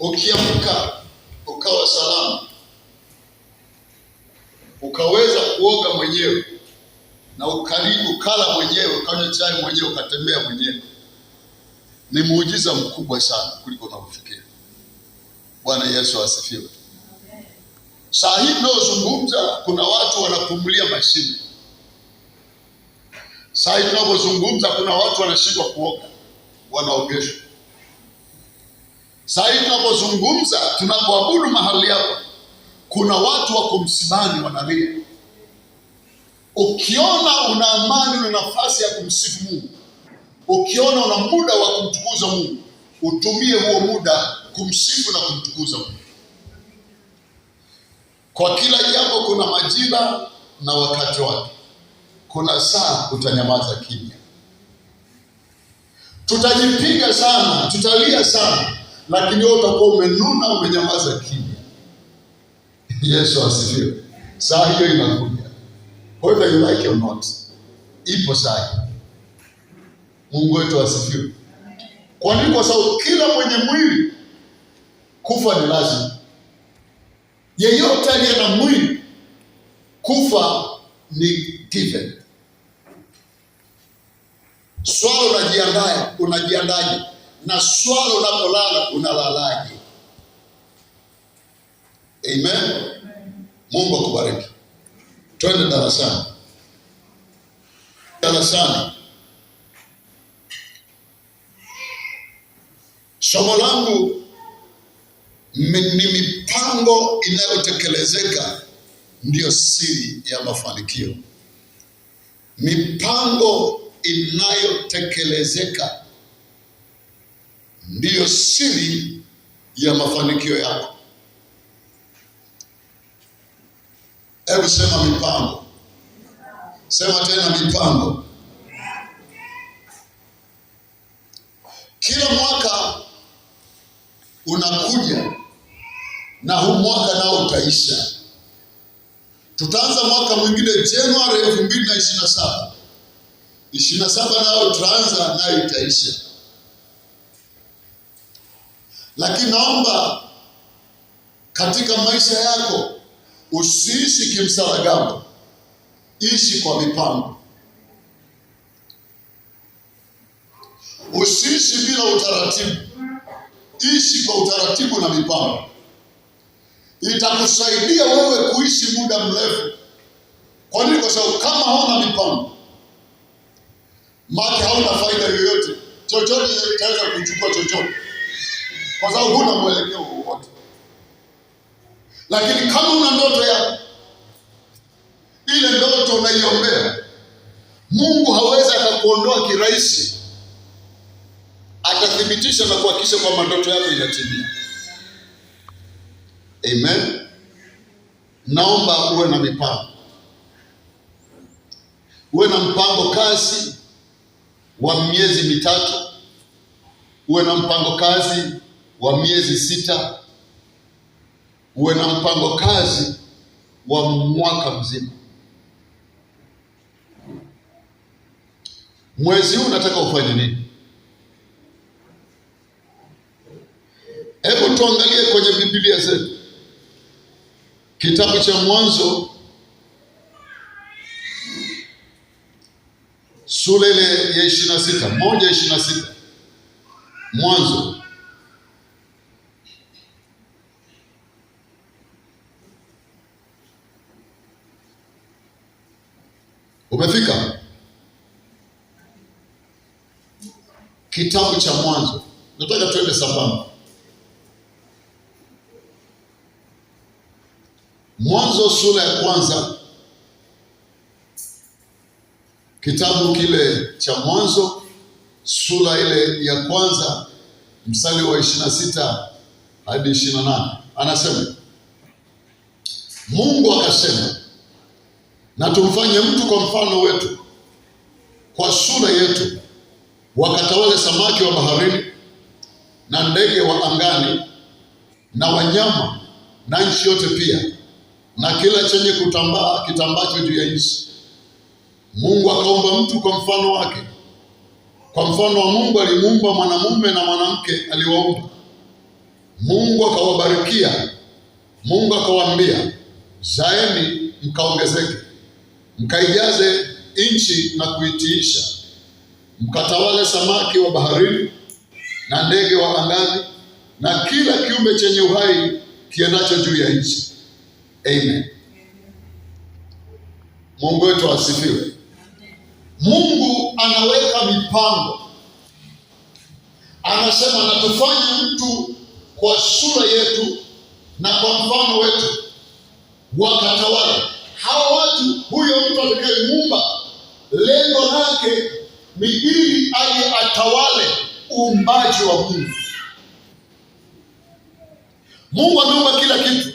Ukiamka ukawa salama, ukaweza kuoga mwenyewe na ukala mwenyewe, ukanywa chai mwenyewe, ukatembea mwenyewe, ni muujiza mkubwa sana kuliko unavyofikiria. Bwana Yesu asifiwe. Saa hii tunazungumza, kuna watu wanapumulia mashine. Saa hii tunapozungumza, kuna watu wanashindwa kuoga, wanaogeshwa. Saa hii tunapozungumza, tunapoabudu mahali hapa, kuna watu wako msibani wanalia. Ukiona una amani, una nafasi ya kumsifu Mungu, ukiona una muda wa kumtukuza Mungu, utumie huo muda kumsifu na kumtukuza Mungu. Kwa kila jambo kuna majira na wakati wake. Kuna saa utanyamaza kimya. Tutajipiga sana, tutalia sana, lakini wewe utakuwa umenuna, umenyamaza kimya. Yesu asifiwe. Saa hiyo inakuja, whether you like or not. Ipo saa. Mungu wetu asifiwe. Kwa nini? Kwa sababu kila mwenye mwili kufa ni lazima. Yeyote aliye na mwili kufa ni given. Swala unajiandaje? Na swala unapolala unalalaje? Amen. Mungu akubariki. Twende darasani. Somo langu ni mipango inayotekelezeka ndiyo siri ya mafanikio. Mipango inayotekelezeka ndiyo siri ya mafanikio yako. Hebu sema mipango. Sema tena mipango. Kila mwaka unakuja na huu mwaka nao utaisha. Tutaanza mwaka mwingine Januari 2027. 27 nao tutaanza, nayo itaisha. Lakini naomba katika maisha yako usiishi kimsaragamo, ishi kwa mipango. Usiishi bila utaratibu, ishi kwa utaratibu na mipango. Itakusaidia wewe kuishi muda mrefu. Kwa nini? Kwa sababu kama hauna mipango, maki hauna faida yoyote. Chochote kitaweza kuchukua chochote, kwa sababu huna mwelekeo wowote. Lakini kama una ndoto yako, ile ndoto unaiombea, Mungu hawezi akakuondoa kirahisi. Atathibitisha na kuhakikisha kwamba ndoto yako inatimia. Amen. Naomba uwe na mipango. Uwe na mpango kazi wa miezi mitatu. Uwe na mpango kazi wa miezi 6. Uwe na mpango kazi wa mwaka mzima. Mwezi huu unataka ufanye nini? Hebu tuangalie kwenye Biblia zetu. Kitabu cha Mwanzo sura ile ya 26, 1:26. Mwanzo. Umefika? Kitabu cha Mwanzo. Nataka tuende sambamba. Mwanzo sura ya 1. Kitabu kile cha Mwanzo sura ile ya 1 mstari wa 26 hadi 28. Anasema, Mungu akasema, na tumfanye mtu kwa mfano wetu, kwa sura yetu, wakatawale samaki wa baharini na ndege wa angani na wanyama na nchi yote pia, na kila chenye kutambaa kitambacho juu ya nchi. Mungu akaumba mtu kwa mfano wake, kwa mfano wa Mungu alimuumba, mwanamume na mwanamke aliwaumba. Mungu akawabarikia. Mungu akawaambia, zaeni mkaongezeke, mkaijaze nchi na kuitiisha, mkatawale samaki wa baharini na ndege wa angani na kila kiumbe chenye uhai kiendacho juu ya nchi. Amen. Mungu wetu asifiwe. Mungu anaweka mipango. Anasema na tufanye mtu kwa sura yetu na kwa mfano wetu, wakatawale. Hawa watu, huyo mtu atakayemuumba, lengo lake ni ili aje atawale uumbaji wa Mungu. Mungu ameumba kila kitu,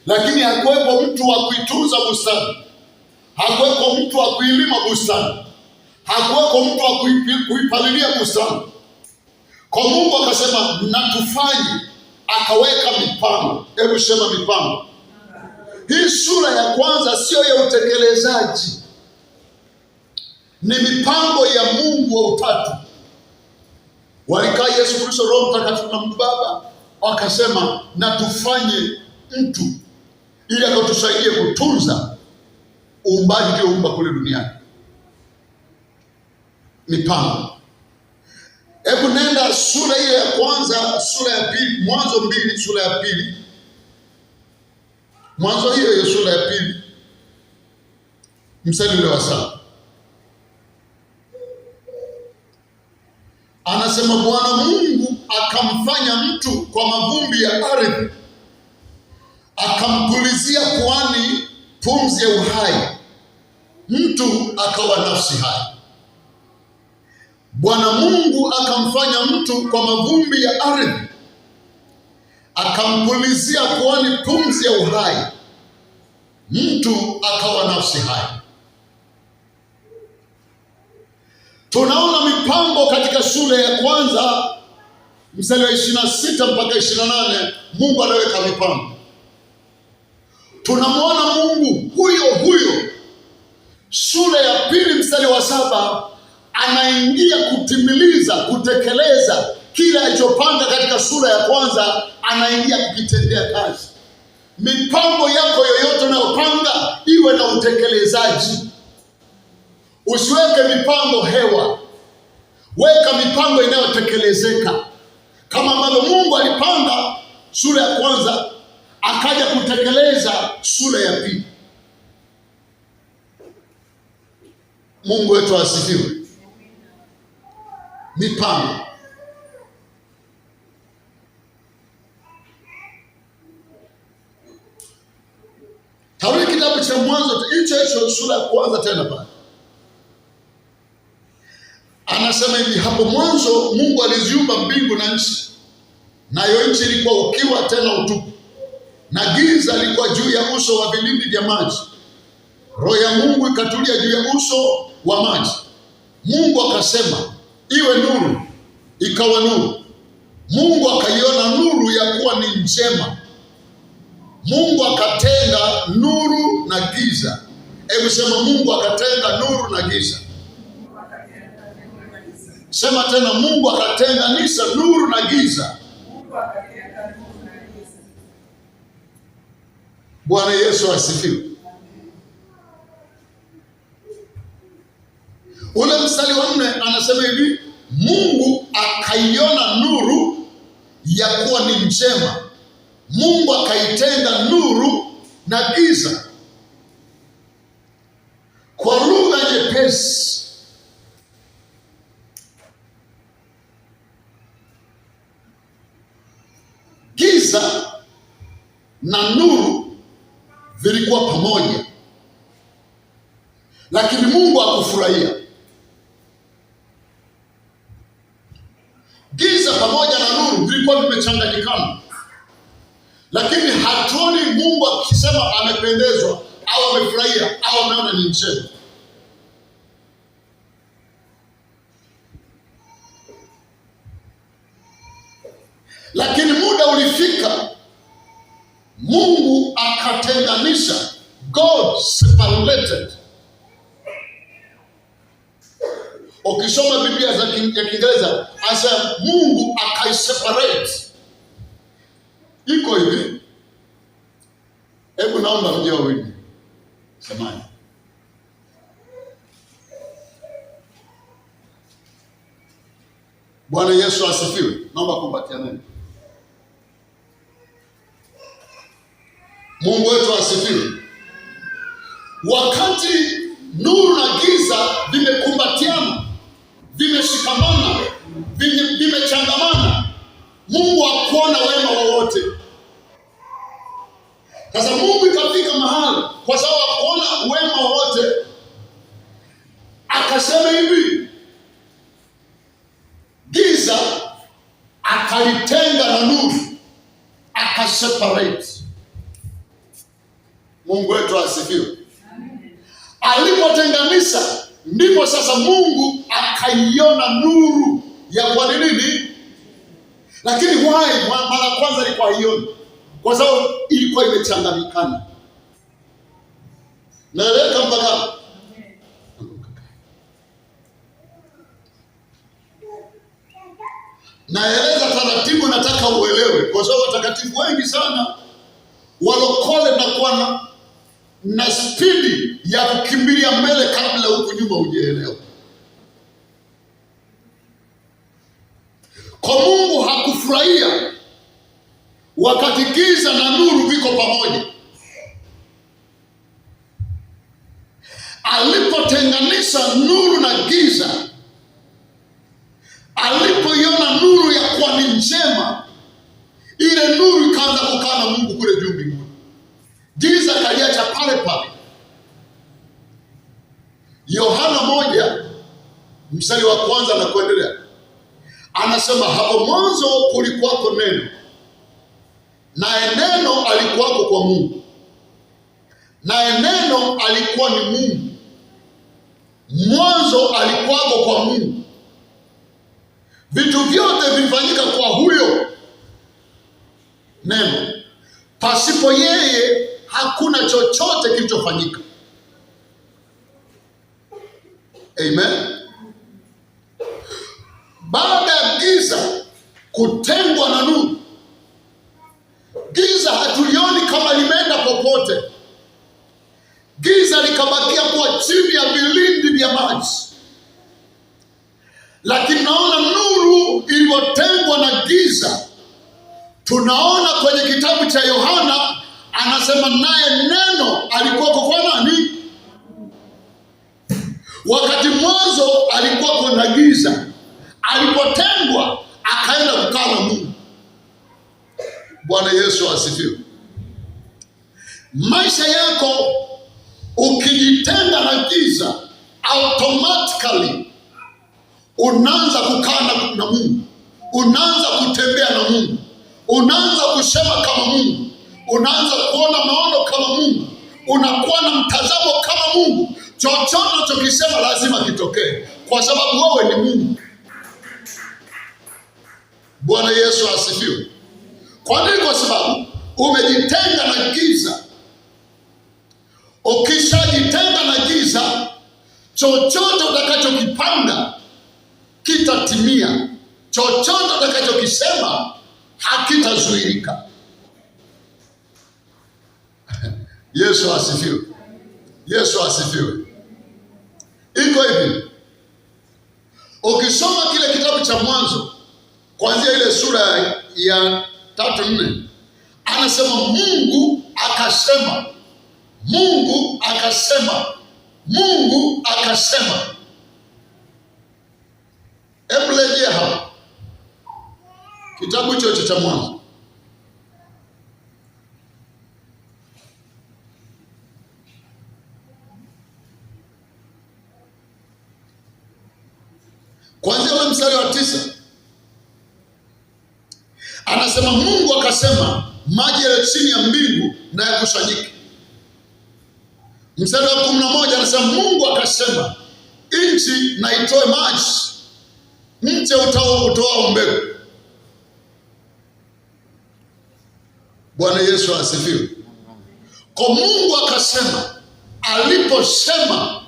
lakini hakuwepo mtu wa kuitunza bustani, hakuwepo mtu wa kuilima bustani, hakuwepo mtu wa kuipalilia bustani. Kwa Mungu akasema na tufanye, akaweka mipango. Hebu sema mipango. Hii sura ya kwanza sio ya utekelezaji, ni mipango ya Mungu wa utatu. Walikaa Yesu Kristo, Roho Mtakatifu na Mungu Baba, wakasema na tufanye mtu ili akatusaidie kutunza uumbaji ulioumba kule duniani. Mipango. Hebu nenda sura ile ya kwanza, sura ya pili, Mwanzo 2 sura ya pili. Mwanzo hiyo sura ya pili mstari ule wa 7. Anasema Bwana Mungu akamfanya mtu kwa mavumbi ya ardhi, akampulizia puani pumzi ya uhai, mtu akawa nafsi hai. Bwana Mungu akamfanya mtu kwa mavumbi ya ardhi, akampulizia puani pumzi ya uhai, mtu akawa nafsi hai. Tunaona mipango katika sura ya kwanza mstari wa 26 mpaka 28. Mungu anaweka mipango. Tunamwona Mungu huyo sura ya pili mstari wa 7 anaingia kutimiliza, kutekeleza kile alichopanga katika sura ya kwanza, anaingia kukitendea kazi. Mipango yako yoyote unayopanga iwe na utekelezaji. Usiweke mipango hewa, weka mipango inayotekelezeka, kama ambavyo Mungu alipanga sura ya kwanza akaja kutekeleza sura ya pili. Mungu wetu asifiwe. Mipango. Tarudi kitabu cha Mwanzo hicho sura ya kwanza tena pale. Anasema hivi, hapo mwanzo Mungu aliziumba mbingu na nchi, nayo nchi ilikuwa ukiwa tena utupu, na giza lilikuwa juu ya uso wa vilindi vya maji. Roho ya Mungu ikatulia juu ya uso wa maji. Mungu akasema iwe nuru, ikawa nuru. Mungu akaiona nuru ya kuwa ni njema. Mungu akatenga nuru na giza. Hebu sema Mungu akatenga nuru na giza. Sema tena, Mungu akatenganisha nuru na giza. Bwana Yesu asifiwe. Ule mstari wa 4 anasema hivi, Mungu akaiona nuru ya kuwa ni njema. Mungu akaitenga nuru na giza. Kwa lugha nyepesi, giza na nuru vilikuwa pamoja, lakini Mungu hakufurahia. Giza pamoja na nuru vilikuwa vimechanganyikana, lakini hatuoni Mungu akisema amependezwa au amefurahia au ameona ni njema. Lakini muda ulifika, Mungu akatenganisha. God separated. Ukisoma Biblia ya Kiingereza, asa Mungu akaiseparate iko hivi. Hebu naomba mje wawili samani. Bwana Yesu asifiwe. Naomba kumbatia neno. Mungu wetu asifiwe. Wakati nuru na giza vimekumbatiana, vimeshikamana, vimechangamana, Mungu hakuona wema wowote. Sasa Mungu ikafika mahali, kwa sababu hakuona wema wowote, akasema hivi, giza akalitenga na nuru, akaseparate. Mungu wetu asifiwe. Alipotenganisha, ndipo sasa Mungu akaiona nuru ya kwa nini? Lakini why? Mara kwanza ilikuwa hiyo, kwa sababu ilikuwa imechanganyikana. Naeleka mpaka naeleza taratibu, nataka uelewe, kwa sababu watakatifu wengi sana walokole na kuwa na spidi ya kukimbilia mbele kabla huku nyuma hujaelewa. Kwa Mungu hakufurahia wakati giza na nuru viko pamoja. Alipotenganisha nuru na giza, alipoiona nuru ya kuwa ni njema, ile nuru ikaanza kukaa na Mungu kule juu mbinguni. Giza kaliacha pale pale. Yohana 1:1 na kuendelea, anasema hapo mwanzo kulikuwako neno, naye neno alikuwako kwa Mungu, naye neno alikuwa ni Mungu. Mwanzo alikuwako kwa Mungu. Vitu vyote vilifanyika kwa huyo neno. Pasipo yeye hakuna chochote kilichofanyika. Amen. Baada ya giza kutengwa na nuru, giza hatulioni kama limeenda popote. Giza likabakia kuwa chini ya vilindi vya maji. Lakini naona nuru iliyotengwa na giza. Tunaona kwenye kitabu cha Yohana, anasema naye neno alikuwa kwa nani? Wakati mwanzo alikuwa na giza, alipotengwa akaenda kukaa na Mungu. Bwana Yesu asifiwe. Maisha yako ukijitenga na giza, automatically unaanza kukaa na Mungu, unaanza kutembea na Mungu, unaanza kusema kama Mungu, unaanza kuona maono kama Mungu, unakuwa na mtazamo kama Mungu. Chochote unachokisema lazima kitokee, kwa sababu wewe ni Mungu. Bwana Yesu asifiwe. Kwa nini? Kwa sababu umejitenga na giza. Ukishajitenga na giza, chochote utakachokipanga kitatimia, chochote utakachokisema hakitazuilika. Yesu asifiwe. Yesu asifiwe. Iko hivi, ukisoma kile kitabu cha Mwanzo kuanzia ile sura ya 3-4, anasema Mungu akasema, Mungu akasema, Mungu akasema. Hebu rejea hapa kitabu hicho cha Mwanzo. Kuanzia ule mstari wa 9, anasema Mungu akasema maji yale chini ya mbingu na yakusanyike. Mstari wa 11 anasema Mungu akasema nchi na itoe maji, mche utoao mbegu. Bwana Yesu asifiwe. Kwa Mungu akasema, aliposema